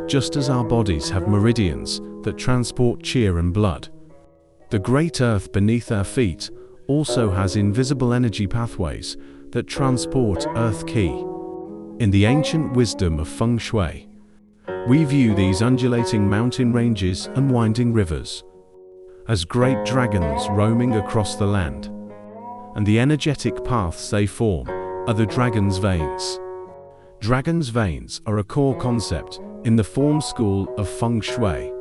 just as our bodies have meridians that transport qi and blood. The great earth beneath our feet also has invisible energy pathways that transport earth qi. In the ancient wisdom of Feng Shui, we view these undulating mountain ranges and winding rivers as great dragons roaming across the land, and the energetic paths they form are the dragon's veins. Dragon's veins are a core concept in the form school of Feng Shui.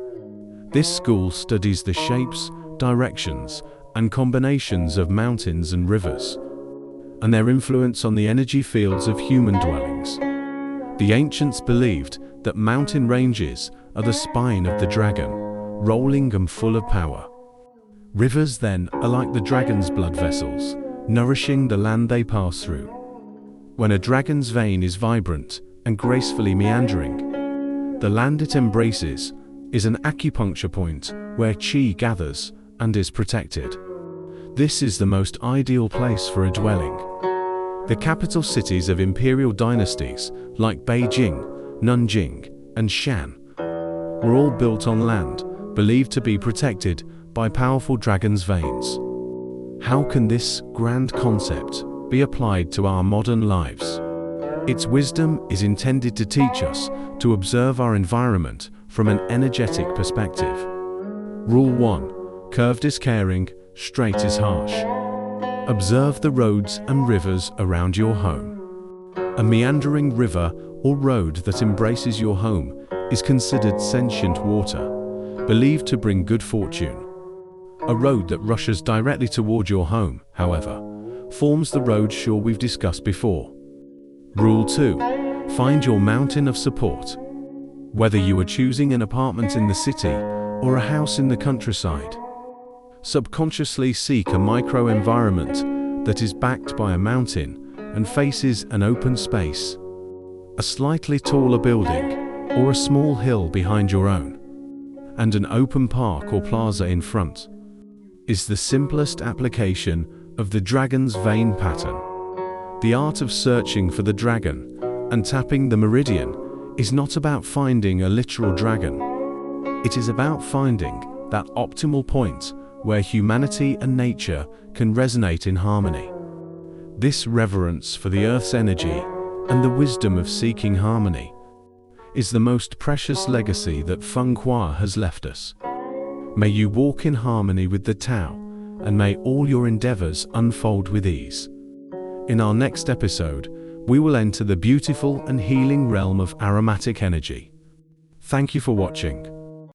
This school studies the shapes, directions, and combinations of mountains and rivers, and their influence on the energy fields of human dwellings. The ancients believed that mountain ranges are the spine of the dragon, rolling and full of power. Rivers then are like the dragon's blood vessels, nourishing the land they pass through. When a dragon's vein is vibrant and gracefully meandering, the land it embraces is an acupuncture point where qi gathers and is protected. This is the most ideal place for a dwelling. The capital cities of imperial dynasties like Beijing, Nanjing, and Shan were all built on land believed to be protected by powerful dragon's veins. How can this grand concept be applied to our modern lives? Its wisdom is intended to teach us to observe our environment from an energetic perspective. Rule 1. Curved is caring, straight is harsh. Observe the roads and rivers around your home. A meandering river or road that embraces your home is considered sentient water, believed to bring good fortune. A road that rushes directly toward your home, however, forms the road sure we've discussed before. Rule 2. Find your mountain of support. Whether you are choosing an apartment in the city or a house in the countryside, subconsciously seek a micro-environment that is backed by a mountain and faces an open space. A slightly taller building or a small hill behind your own, and an open park or plaza in front, is the simplest application of the dragon's vein pattern. The art of searching for the dragon and tapping the meridian is not about finding a literal dragon. It is about finding that optimal point where humanity and nature can resonate in harmony. This reverence for the earth's energy and the wisdom of seeking harmony is the most precious legacy that Feng Shui has left us. May you walk in harmony with the Tao, and may all your endeavors unfold with ease. In our next episode, we will enter the beautiful and healing realm of aromatic energy. Thank you for watching.